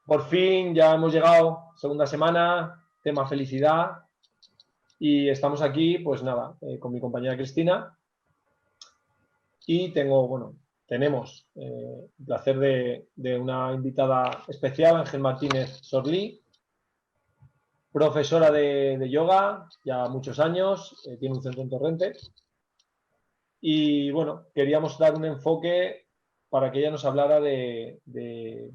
Por fin ya hemos llegado, segunda semana, tema felicidad, y estamos aquí, pues nada, con mi compañera Cristina, y tenemos el placer de una invitada especial, Ángel Martínez Sorlí, profesora de yoga, ya muchos años, tiene un centro en Torrente, y bueno, queríamos dar un enfoque para que ella nos hablara de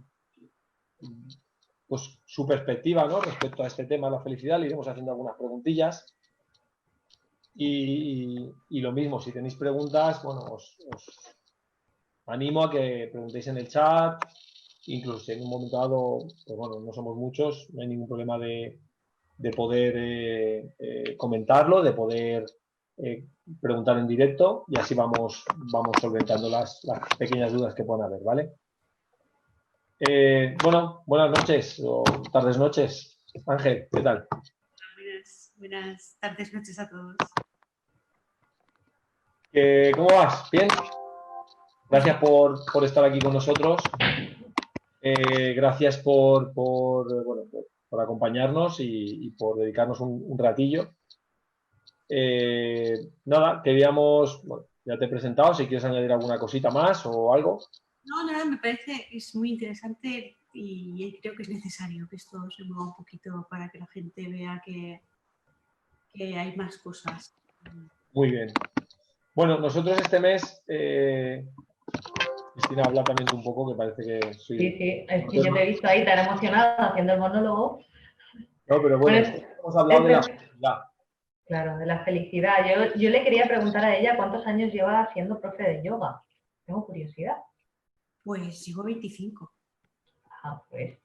pues, su perspectiva, ¿no?, respecto a este tema de la felicidad. Le iremos haciendo algunas preguntillas y lo mismo, si tenéis preguntas, bueno, os animo a que preguntéis en el chat, incluso si en un momento dado, pues bueno, no somos muchos, no hay ningún problema de poder comentarlo, de poder preguntar en directo, y así vamos solventando las pequeñas dudas que puedan haber, ¿vale? Bueno, buenas noches o tardes noches. Ángel, ¿qué tal? Buenas tardes, noches a todos. ¿Cómo vas? ¿Bien? Gracias por estar aquí con nosotros. Gracias por acompañarnos y por dedicarnos un ratillo. Nada, queríamos, bueno, ya te he presentado, si quieres añadir alguna cosita más o algo. No, nada, me parece que es muy interesante y creo que es necesario que esto se mueva un poquito para que la gente vea que hay más cosas. Muy bien. Bueno, nosotros este mes, Cristina, habla también un poco, que parece que soy... Sí, es que yo te he visto ahí tan emocionada haciendo el monólogo. No, pero bueno, hemos hablado de la felicidad. Claro, de la felicidad. Yo le quería preguntar a ella cuántos años lleva siendo profe de yoga. Tengo curiosidad. Pues llevo 25. Ah, pues.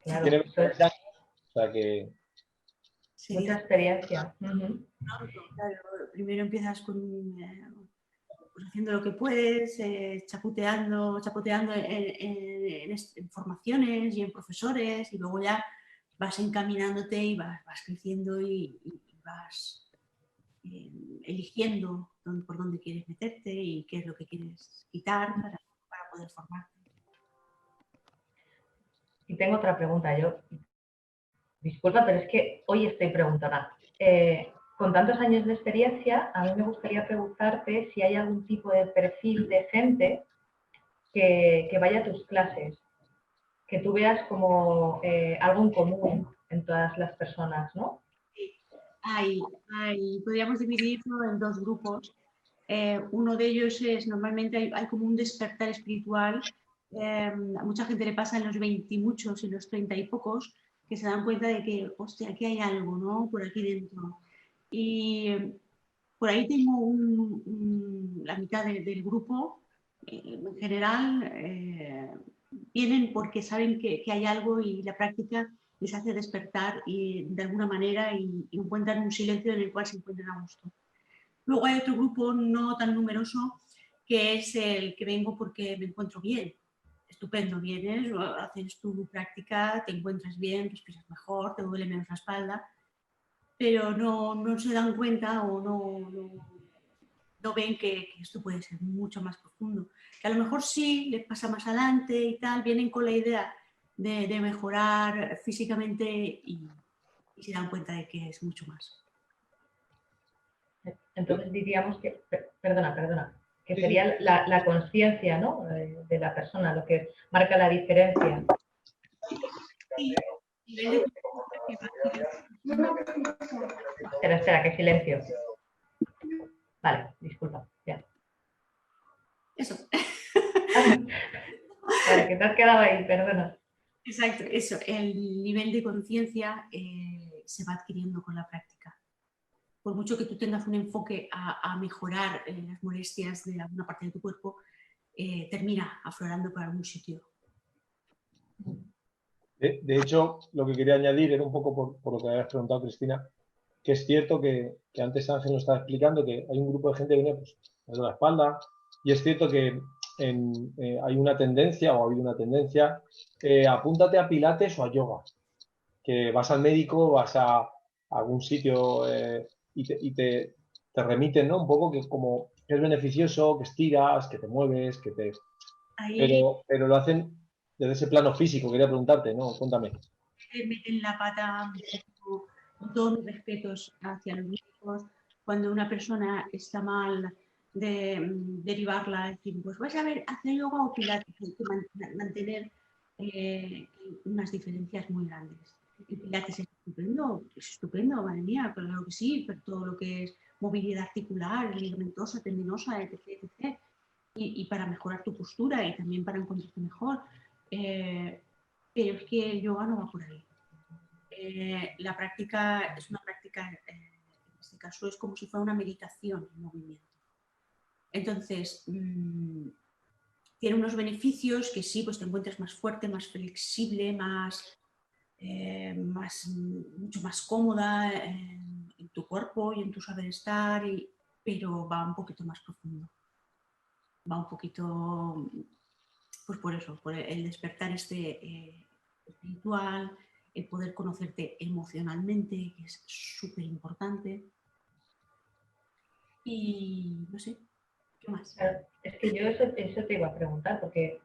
Claro, Tiene 20 años, o sea que... Sí, mucha experiencia. Claro, primero empiezas pues haciendo lo que puedes, chapoteando en formaciones y en profesores, y luego ya vas encaminándote y vas creciendo y vas eligiendo por dónde quieres meterte y qué es lo que quieres quitar para poder formarte. Y tengo otra pregunta. Disculpa, pero es que hoy estoy preguntando. Con tantos años de experiencia, a mí me gustaría preguntarte si hay algún tipo de perfil de gente que vaya a tus clases, que tú veas como algo en común en todas las personas, ¿no? Podríamos dividirlo en dos grupos. Uno de ellos es, normalmente hay como un despertar espiritual. A mucha gente le pasa en los 20 y muchos y los 30 y pocos, que se dan cuenta de que, hostia, aquí hay algo, ¿no?, por aquí dentro. Y por ahí tengo la mitad del grupo, en general, vienen porque saben que hay algo y la práctica les hace despertar y, de alguna manera, y encuentran un silencio en el cual se encuentran a gusto. Luego hay otro grupo no tan numeroso, que es el que vengo porque me encuentro bien. Estupendo, vienes, haces tu práctica, te encuentras bien, respiras mejor, te duele menos la espalda, pero no se dan cuenta o no ven que esto puede ser mucho más profundo. Que a lo mejor sí les pasa más adelante y tal, vienen con la idea de mejorar físicamente y se dan cuenta de que es mucho más. Entonces diríamos que, perdona, que sería la conciencia, ¿no?, de la persona, lo que marca la diferencia. Sí. Espera, que silencio. Vale, disculpa, ya. Eso. Vale, que te has quedado ahí, perdona. Exacto, eso. El nivel de conciencia se va adquiriendo con la práctica. Por mucho que tú tengas un enfoque a mejorar las molestias de alguna parte de tu cuerpo, termina aflorando por algún sitio. De hecho, lo que quería añadir era un poco por lo que habías preguntado, Cristina, que es cierto que antes Ángel nos estaba explicando que hay un grupo de gente que viene pues, de la espalda, y es cierto que hay una tendencia, o ha habido una tendencia, apúntate a pilates o a yoga, que vas al médico, vas a algún sitio y te remiten, ¿no?, un poco que como que es beneficioso, que estiras, que te mueves, pero lo hacen desde ese plano físico, quería preguntarte, ¿no? Cuéntame. Meten la pata, con todos mis respetos hacia los médicos, cuando una persona está mal, de derivarla, decir, pues vas a ver, hacer yoga o pilates, hay que mantener unas diferencias muy grandes. El pilates es estupendo, madre mía, claro que sí, pero todo lo que es movilidad articular, ligamentosa, tendinosa, etc., etc., y para mejorar tu postura y también para encontrarte mejor. Pero es que el yoga no va por ahí. La práctica es una práctica, en este caso es como si fuera una meditación en movimiento. Entonces, tiene unos beneficios que sí, pues te encuentras más fuerte, más flexible, mucho más cómoda en tu cuerpo y en tu saber estar, pero va un poquito más profundo. Va un poquito, pues por eso, por el despertar espiritual, el poder conocerte emocionalmente, que es súper importante. Y no sé, ¿qué más? Claro, es que yo eso te iba a preguntar, porque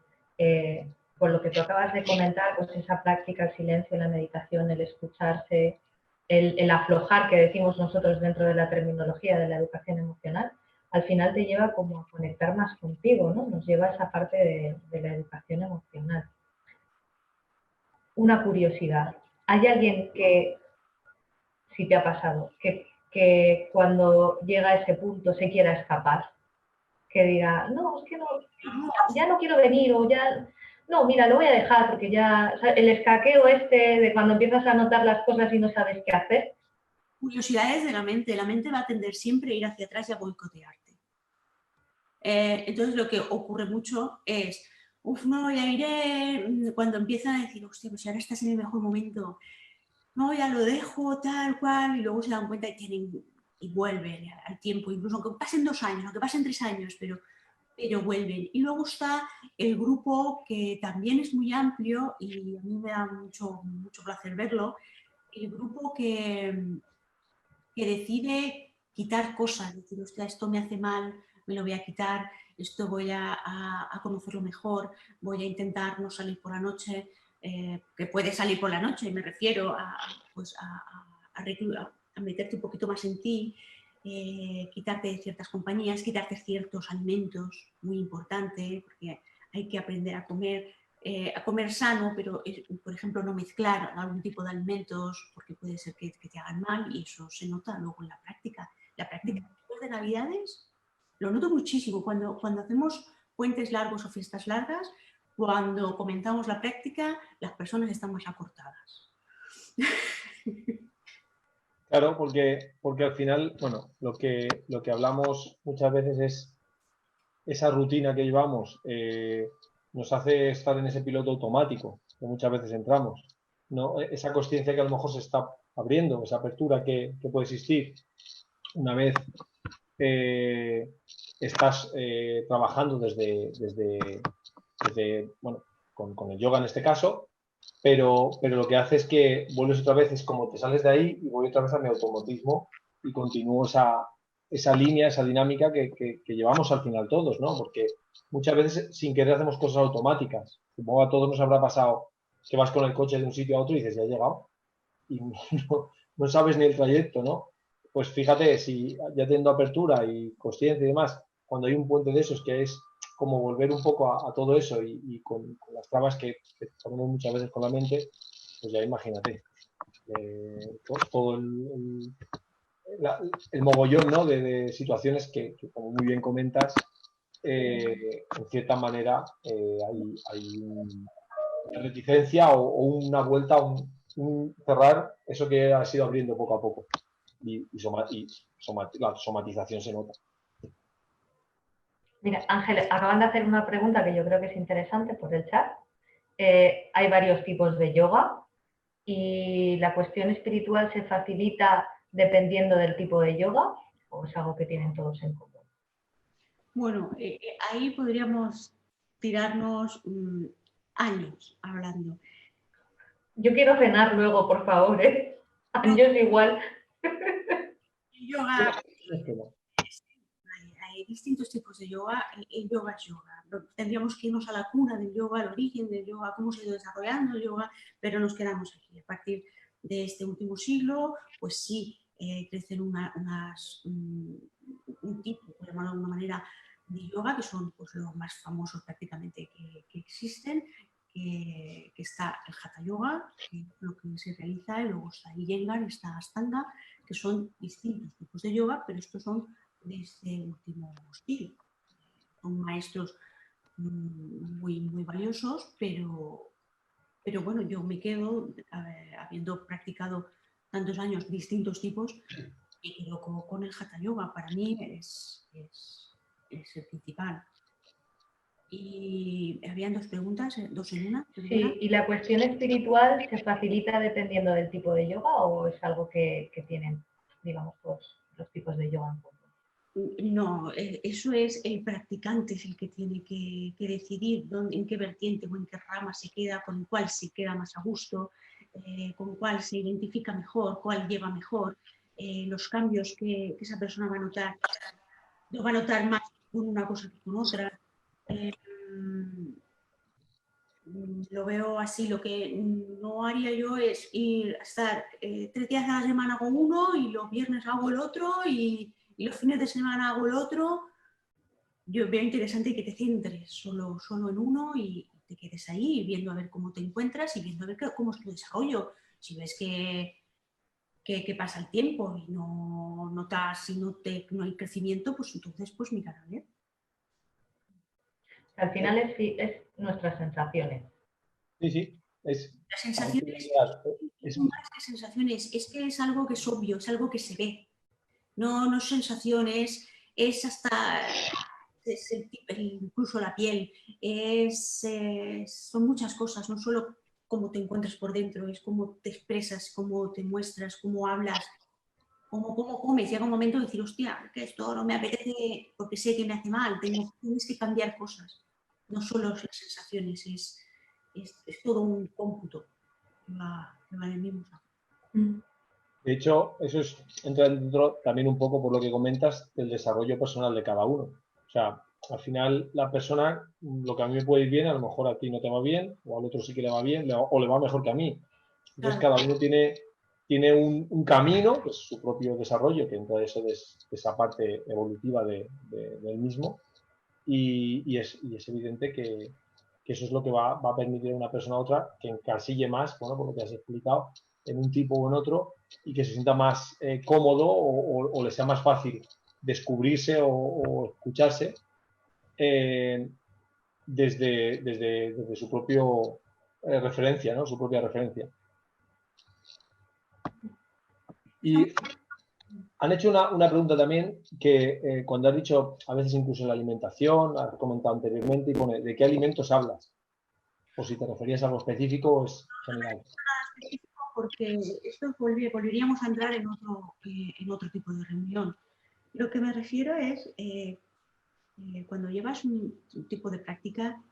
por lo que tú acabas de comentar, pues esa práctica, el silencio, la meditación, el escucharse, el aflojar que decimos nosotros dentro de la terminología de la educación emocional, al final te lleva como a conectar más contigo, ¿no? Nos lleva a esa parte de la educación emocional. Una curiosidad. ¿Hay alguien que, si te ha pasado, que cuando llega a ese punto se quiera escapar? Que diga, no, es que no, ya no quiero venir o ya, no, mira, lo voy a dejar porque ya, o sea, el escaqueo este de cuando empiezas a notar las cosas y no sabes qué hacer. Curiosidades de la mente va a tender siempre a ir hacia atrás y a boicotearte. Entonces lo que ocurre mucho es, no, ya iré, cuando empiezan a decir, hostia, pues ahora estás en el mejor momento, no, ya lo dejo, tal cual, y luego se dan cuenta y vuelven al tiempo, incluso aunque pasen 2 años, aunque pasen 3 años, pero vuelven. Y luego está el grupo que también es muy amplio y a mí me da mucho, mucho placer verlo, el grupo que decide quitar cosas, decir, hostia, esto me hace mal, me lo voy a quitar, esto voy a conocerlo mejor, voy a intentar no salir por la noche, que puede salir por la noche, me refiero pues a meterte un poquito más en ti, quitarte de ciertas compañías, quitarte ciertos alimentos, muy importante, porque hay que aprender a comer sano, pero por ejemplo no mezclar algún tipo de alimentos porque puede ser que te hagan mal y eso se nota luego en la práctica. La práctica después de Navidades lo noto muchísimo cuando hacemos puentes largos o fiestas largas, cuando comenzamos la práctica las personas están más acortadas. Claro, porque al final, bueno, lo que hablamos muchas veces es esa rutina que llevamos, nos hace estar en ese piloto automático que muchas veces entramos, ¿no? Esa conciencia que a lo mejor se está abriendo, esa apertura que puede existir una vez estás trabajando desde bueno, con el yoga en este caso, pero lo que hace es que vuelves otra vez, es como te sales de ahí y voy otra vez a mi automatismo y continúo esa línea, esa dinámica que llevamos al final todos, ¿no? Porque muchas veces sin querer hacemos cosas automáticas. Supongo a todos nos habrá pasado que vas con el coche de un sitio a otro y dices, ya he llegado, y no sabes ni el trayecto, ¿no? Pues fíjate, si ya teniendo apertura y consciencia y demás, cuando hay un puente de esos que es como volver un poco a todo eso y con las trabas que ponemos muchas veces con la mente, pues ya imagínate, todo el mogollón, ¿no? de situaciones que, como muy bien comentas, en cierta manera hay una reticencia o una vuelta, un cerrar eso que ha sido abriendo poco a poco. La somatización se nota. Mira, Ángel, acaban de hacer una pregunta que yo creo que es interesante por el chat. Hay varios tipos de yoga y la cuestión espiritual se facilita dependiendo del tipo de yoga o es algo que tienen todos en común. Bueno, ahí podríamos tirarnos años hablando. Yo quiero cenar luego, por favor, ¿eh? Años igual. Yoga, hay distintos tipos de yoga. El yoga es yoga. Tendríamos que irnos a la cuna del yoga, al origen del yoga, cómo se ha ido desarrollando el yoga, pero nos quedamos aquí. A partir de este último siglo, pues sí, crecen un tipo, por llamarlo de alguna manera, de yoga, que son pues, los más famosos prácticamente que existen, que está el Hatha Yoga, que es lo que se realiza, y luego está el Iyengar, está Ashtanga, que son distintos tipos de yoga, pero estos son de este último siglo. Son maestros muy, muy valiosos, pero bueno, yo me quedo, habiendo practicado tantos años distintos tipos, me quedo con el Hatha Yoga. Para mí es el principal. Y habían dos preguntas, dos en una. Sí, ¿y la cuestión espiritual se facilita dependiendo del tipo de yoga o es algo que tienen, digamos, los tipos de yoga en común? No, eso es el practicante, es el que tiene que decidir en qué vertiente o en qué rama se queda, con cuál se queda más a gusto, con cuál se identifica mejor, cuál lleva mejor, los cambios que esa persona va a notar, lo va a notar más con una cosa que con otra. Lo veo así, lo que no haría yo es ir a estar 3 días a la semana con uno y los viernes hago el otro y los fines de semana hago el otro. Yo veo interesante que te centres solo en uno y te quedes ahí viendo a ver cómo te encuentras y viendo a ver cómo es tu desarrollo. Si ves que pasa el tiempo y no notas, si no hay crecimiento, pues entonces pues mirar a ver. Al final es nuestras sensaciones. Sí, sí. Las sensaciones son más que sensaciones, es que es algo que es obvio, es algo que se ve. No es sensaciones, es hasta incluso la piel, son muchas cosas, no solo cómo te encuentras por dentro, es cómo te expresas, cómo te muestras, cómo hablas, cómo comes. Llega un momento de decir, hostia, que esto no me apetece porque sé que me hace mal, tienes que cambiar cosas. No solo las sensaciones, es todo un cómputo que va en el mismo saco. De hecho, eso entra dentro también un poco por lo que comentas del desarrollo personal de cada uno. O sea, al final la persona, lo que a mí me puede ir bien, a lo mejor a ti no te va bien, o al otro sí que le va bien, o le va mejor que a mí. Entonces Claro. cada uno tiene un camino, que es su propio desarrollo, que entra de esa parte evolutiva del mismo, y es evidente que eso es lo que va a permitir a una persona a otra que encasille más, bueno, por lo que has explicado, en un tipo o en otro, y que se sienta más cómodo o le sea más fácil descubrirse o escucharse desde su propio referencia, ¿no? Su propia referencia. Y han hecho una pregunta también que cuando has dicho, a veces incluso en la alimentación, has comentado anteriormente, y pone, ¿de qué alimentos hablas? O si te referías a algo específico, o es general. Porque esto volveríamos a entrar en otro tipo de reunión. Lo que me refiero es, cuando llevas un tipo de práctica,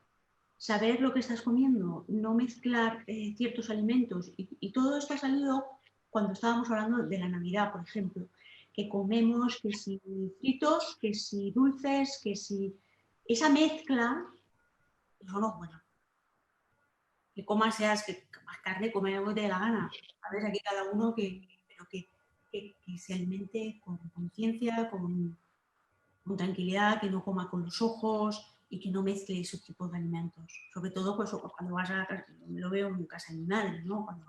saber lo que estás comiendo, no mezclar ciertos alimentos. Y todo esto ha salido cuando estábamos hablando de la Navidad, por ejemplo, que comemos, que si fritos, que si dulces, que si... Esa mezcla, eso no es bueno. Que comas más carne, come lo que te dé la gana. A ver, aquí cada uno que se alimente con conciencia, con tranquilidad, que no coma con los ojos y que no mezcle esos tipos de alimentos. Sobre todo pues, cuando vas lo veo en casa de mi madre, ¿no? Cuando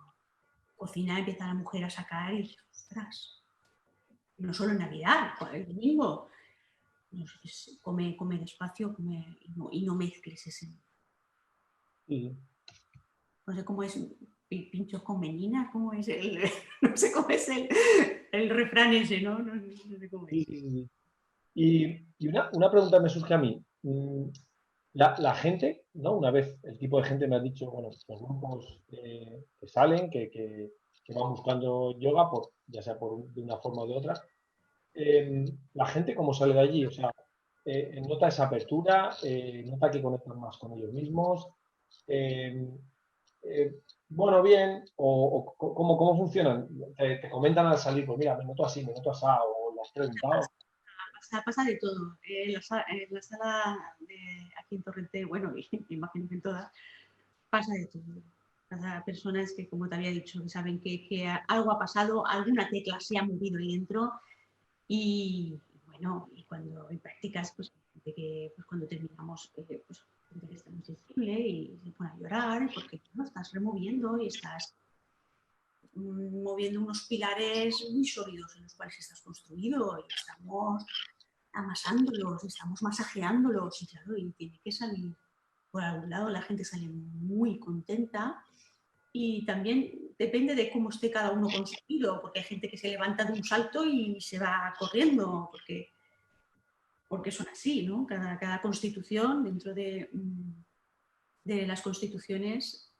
cocina empieza la mujer a sacar y dices, ostras, no solo en Navidad, el domingo. Come despacio, y no mezcles ese. Sí. No sé cómo es pinchos con menina, cómo es no sé cómo es el refrán ese, ¿no? No sé cómo es. Sí. Y una pregunta me surge a mí. La gente, ¿no? Una vez el tipo de gente me ha dicho, bueno, los grupos que salen, que van buscando yoga, ya sea de una forma o de otra, la gente cómo sale de allí, o sea, nota esa apertura, nota que conectan más con ellos mismos, bueno, bien, o ¿cómo funcionan? Te comentan al salir, pues mira, me noto así, o lo has preguntado. pasa de todo. En la sala aquí en Torrente, bueno, y me imagino que en todas, pasa de todo. Cada personas que, como te había dicho, que saben que algo ha pasado, alguna tecla se ha movido ahí dentro y bueno, y cuando en prácticas, pues, pues cuando terminamos, pues gente que está muy sensible y se pone a llorar porque no estás removiendo y estás moviendo unos pilares muy sólidos en los cuales estás construido y estamos amasándolos, estamos masajeándolos y claro, y tiene que salir por algún lado, la gente sale muy contenta y también depende de cómo esté cada uno construido, porque hay gente que se levanta de un salto y se va corriendo, porque son así, ¿no? Cada constitución, dentro de las constituciones,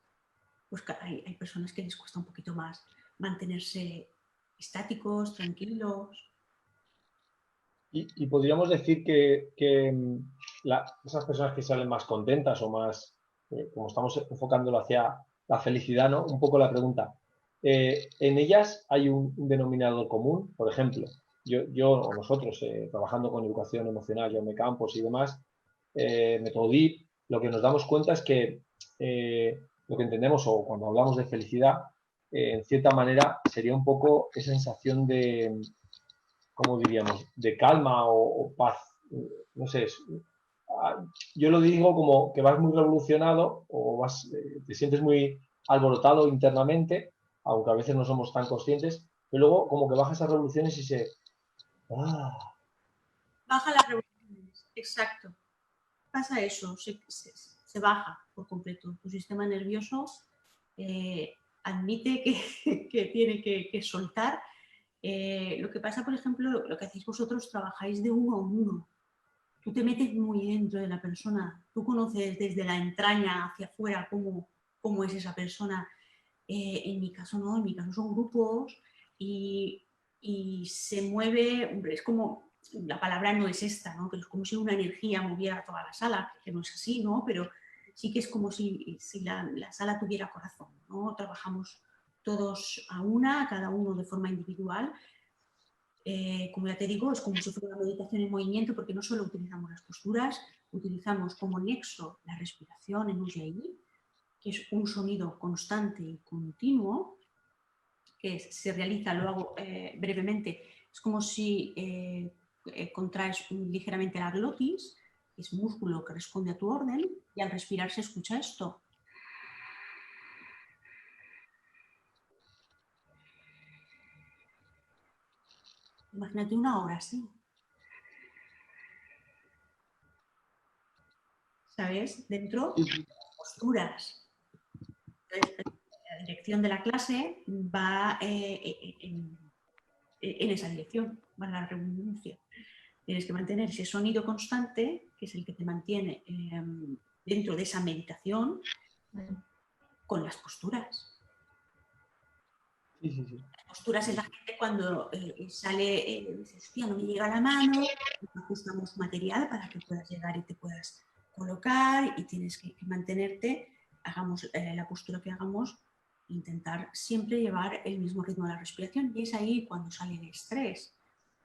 pues hay personas que les cuesta un poquito más mantenerse estáticos, tranquilos. Y podríamos decir que esas personas que salen más contentas o más, como estamos enfocándolo hacia la felicidad, ¿no? Un poco la pregunta. ¿En ellas hay un denominador común? Por ejemplo, yo o nosotros, trabajando con educación emocional, yo me campos y demás, método DIP, lo que nos damos cuenta es que lo que entendemos, o cuando hablamos de felicidad, en cierta manera sería un poco esa sensación de, ¿cómo diríamos?, de calma o paz. No sé, yo lo digo como que vas muy revolucionado o te sientes muy alborotado internamente, aunque a veces no somos tan conscientes, pero luego como que bajas esas revoluciones y se... Baja las revoluciones, exacto. Pasa eso, se baja por completo. Tu sistema nervioso admite que tiene que soltar. Lo que pasa, por ejemplo, lo que hacéis vosotros, trabajáis de uno a uno. Tú te metes muy dentro de la persona, tú conoces desde la entraña hacia afuera cómo es esa persona. En mi caso no, en mi caso son grupos y se mueve, es como, la palabra no es esta, ¿no? Que es como si una energía moviera toda la sala, que no es así, ¿no? Pero sí que es como si la sala tuviera corazón, ¿no? Trabajamos todos a una, cada uno de forma individual. Como ya te digo, es como si fuera una meditación en movimiento porque no solo utilizamos las posturas, utilizamos como nexo la respiración en Ujjayi, que es un sonido constante y continuo, que se realiza, lo hago brevemente, es como si contraes ligeramente la glotis, que es músculo que responde a tu orden, y al respirar se escucha esto. Imagínate una hora así. ¿Sabes? Dentro, posturas. Entonces, la dirección de la clase va en esa dirección, va en la redundancia. Tienes que mantener ese sonido constante, que es el que te mantiene dentro de esa meditación, con las posturas. Sí, sí, sí. Las posturas es la gente cuando sale, dice, hostia, no me llega la mano, ajustamos material para que puedas llegar y te puedas colocar y tienes que mantenerte, hagamos la postura que hagamos, intentar siempre llevar el mismo ritmo de la respiración y es ahí cuando sale el estrés,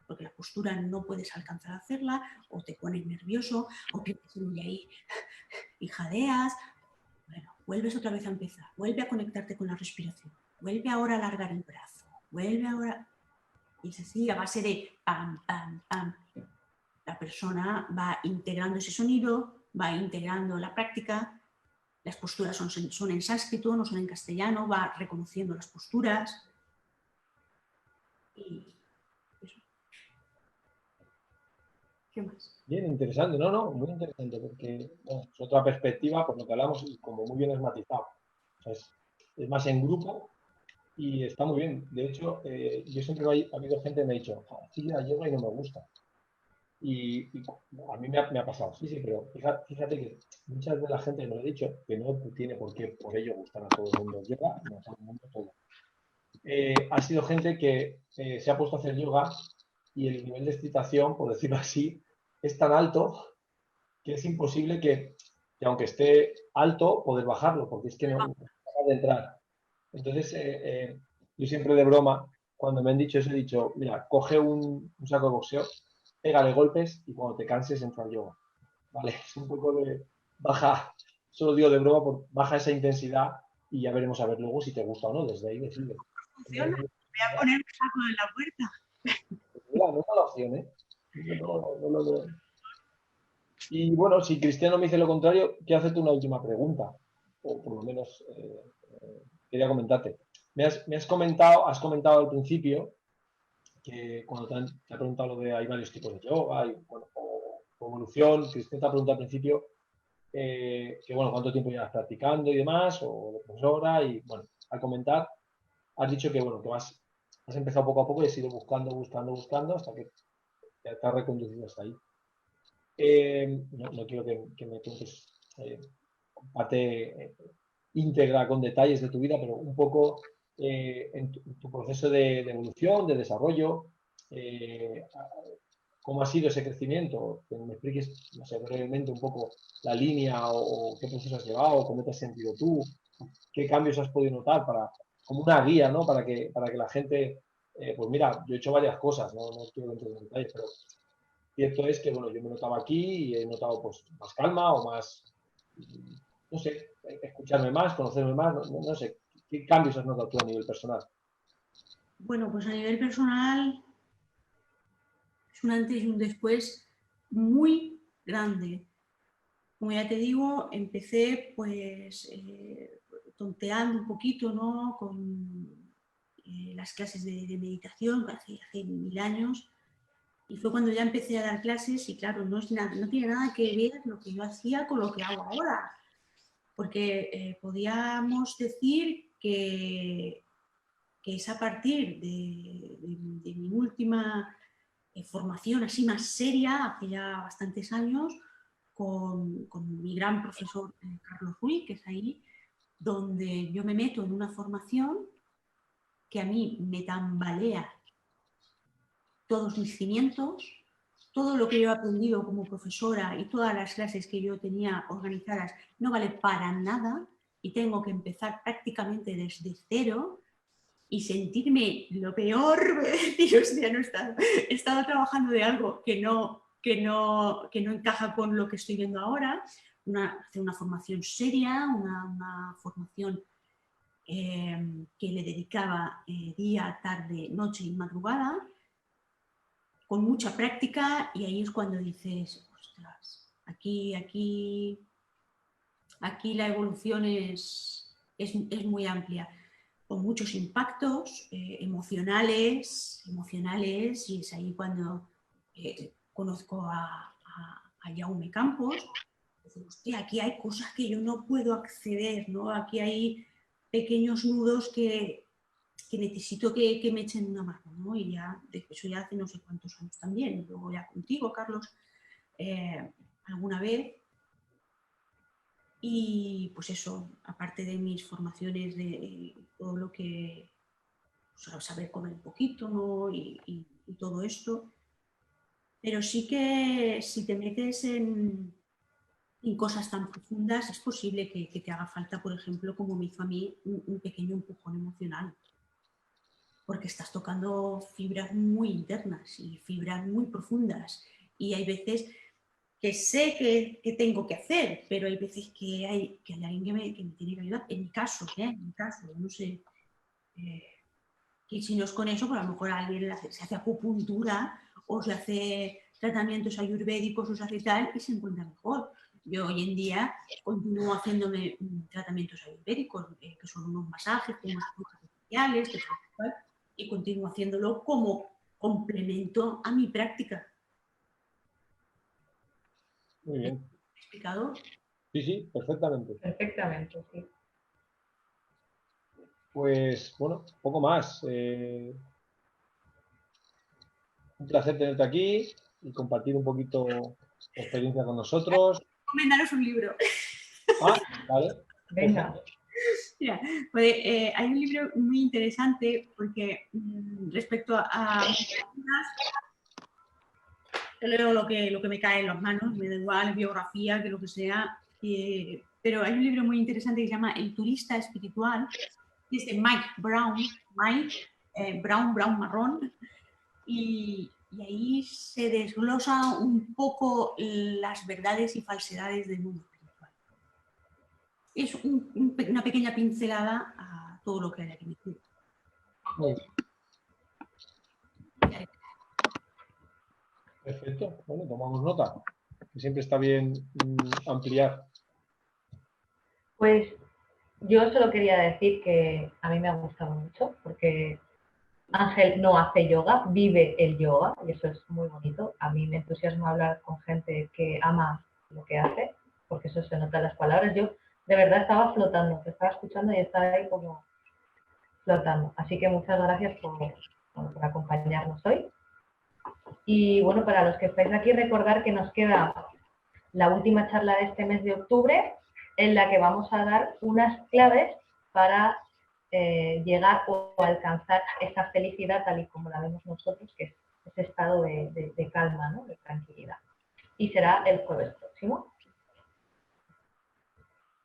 porque la postura no puedes alcanzar a hacerla o te pones nervioso o pierdes el ahí y jadeas. Bueno, vuelves otra vez a empezar, vuelve a conectarte con la respiración, vuelve ahora a alargar el brazo, vuelve ahora... Y es así, a base de pam, pam, pam. La persona va integrando ese sonido, va integrando la práctica, las posturas son en sánscrito, no son en castellano, va reconociendo las posturas y eso. ¿Qué más? Bien, interesante, no, muy interesante, porque bueno, es otra perspectiva por lo que hablamos y como muy bien es matizado. O sea, es más en grupo y está muy bien. De hecho, yo siempre ha habido gente que me ha dicho, sí, la yoga y no me gusta. Y a mí me ha pasado, sí, pero fíjate que muchas de la gente me lo ha dicho que no tiene por qué por ello gustar a todo el mundo el yoga, no a todo el mundo todo. Ha sido gente que se ha puesto a hacer yoga y el nivel de excitación, por decirlo así, es tan alto que es imposible que aunque esté alto, poder bajarlo, porque es que no acaba de entrar. Entonces, yo siempre de broma, cuando me han dicho eso, he dicho, mira, coge un saco de boxeo pégale golpes y cuando te canses entra al yoga. ¿Vale? Es un poco de baja, solo digo de broma, por baja esa intensidad y ya veremos a ver luego si te gusta o no, desde ahí decide. Funciona. Voy a poner un saco en la puerta. Mira, no es mala opción, ¿eh? No lo veo. Y bueno, si Cristiano me dice lo contrario, quiero hacerte una última pregunta, o por lo menos quería comentarte. Has comentado al principio que cuando te ha preguntado lo de hay varios tipos de yoga y bueno, o evolución, Cristiano te ha preguntado al principio que bueno, cuánto tiempo llevas practicando y demás, o de profesora, y bueno, al comentar, has dicho que bueno, que has empezado poco a poco y has ido buscando hasta que te has reconducido hasta ahí. No quiero que me cuentes parte íntegra con detalles de tu vida, pero un poco en tu proceso de evolución, de desarrollo, cómo ha sido ese crecimiento, que me expliques, no sé, brevemente un poco la línea o qué proceso has llevado, cómo te has sentido tú, qué cambios has podido notar como una guía, ¿no? Para que la gente, pues mira, yo he hecho varias cosas, no quiero entrar en detalles, pero cierto es que, bueno, yo me notaba aquí y he notado pues más calma o más, no sé, escucharme más, conocerme más, no sé, ¿qué cambios has notado tú a nivel personal? Bueno, pues a nivel personal es un antes y un después muy grande. Como ya te digo, empecé pues tonteando un poquito, ¿no? Con las clases de meditación hace 1000 años. Y fue cuando ya empecé a dar clases y claro, no tiene nada que ver lo que yo hacía con lo que hago ahora. Porque podíamos decir que es a partir de mi última formación así más seria, hace ya bastantes años, con mi gran profesor Carlos Ruiz, que es ahí, donde yo me meto en una formación que a mí me tambalea todos mis cimientos, todo lo que yo he aprendido como profesora y todas las clases que yo tenía organizadas no vale para nada y tengo que empezar prácticamente desde cero y sentirme lo peor, decir, hostia, he estado trabajando de algo que no encaja con lo que estoy viendo ahora, hacer una formación seria, una formación que le dedicaba día, tarde, noche y madrugada, con mucha práctica y ahí es cuando dices, ostras, aquí la evolución es muy amplia, con muchos impactos emocionales, y es ahí cuando conozco a Jaume Campos. Hostia, aquí hay cosas que yo no puedo acceder, ¿no? Aquí hay pequeños nudos que necesito que me echen una mano, ¿no? Y ya, eso ya hace no sé cuántos años también, y luego ya contigo, Carlos, alguna vez. Y pues eso, aparte de mis formaciones, de todo lo que, saber comer un poquito, ¿no? y todo esto, pero sí que si te metes en cosas tan profundas, es posible que te haga falta, por ejemplo, como me hizo a mí, un pequeño empujón emocional, porque estás tocando fibras muy internas y fibras muy profundas, y hay veces que sé que tengo que hacer, pero hay veces que hay alguien que me tiene que ayudar. En mi caso, no sé, que si no es con eso, pues a lo mejor alguien se hace acupuntura o se hace tratamientos ayurvédicos o se hace tal y se encuentra mejor. Yo hoy en día continúo haciéndome tratamientos ayurvédicos, que son unos masajes, unos especiales, y continúo haciéndolo como complemento a mi práctica. Muy bien. ¿Me he explicado? Sí, perfectamente. Perfectamente, sí. Pues bueno, poco más. Un placer tenerte aquí y compartir un poquito tu experiencia con nosotros. Recomendaros un libro. Ah, vale. Venga. Mira, pues, hay un libro muy interesante porque respecto a yo leo lo que me cae en las manos, me da igual, biografía, que lo que sea, pero hay un libro muy interesante que se llama El turista espiritual, que es de Mike Brown, Brown marrón, y y ahí se desglosa un poco las verdades y falsedades del mundo espiritual. Es una pequeña pincelada a todo lo que hay aquí metido. Muy bien. Perfecto, bueno, tomamos nota, que siempre está bien ampliar. Pues yo solo quería decir que a mí me ha gustado mucho porque Ángel no hace yoga, vive el yoga y eso es muy bonito. A mí me entusiasma hablar con gente que ama lo que hace, porque eso se nota en las palabras. Yo de verdad estaba flotando, te estaba escuchando y estaba ahí como flotando. Así que muchas gracias por acompañarnos hoy. Y bueno, para los que estáis aquí, recordar que nos queda la última charla de este mes de octubre, en la que vamos a dar unas claves para llegar o alcanzar esa felicidad tal y como la vemos nosotros, que es ese estado de calma, ¿no? De tranquilidad. Y será el jueves próximo.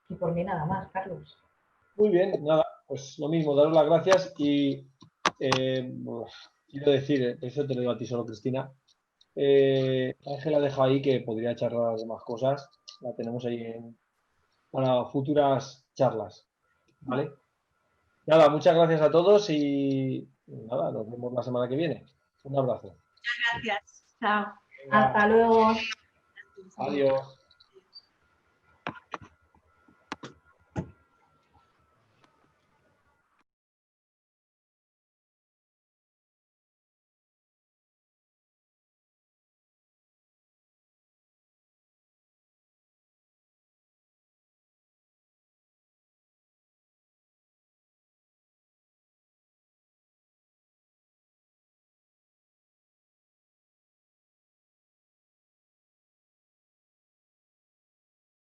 Y por mí nada más, Carlos. Muy bien, nada, pues lo mismo, daros las gracias y quiero decir, eso te lo digo a ti solo, Cristina. Ángela deja ahí que podría charlar de más cosas, la tenemos ahí para futuras charlas, ¿vale? Nada, muchas gracias a todos y nada, nos vemos la semana que viene. Un abrazo. Gracias. Chao. Venga, Hasta luego. adiós.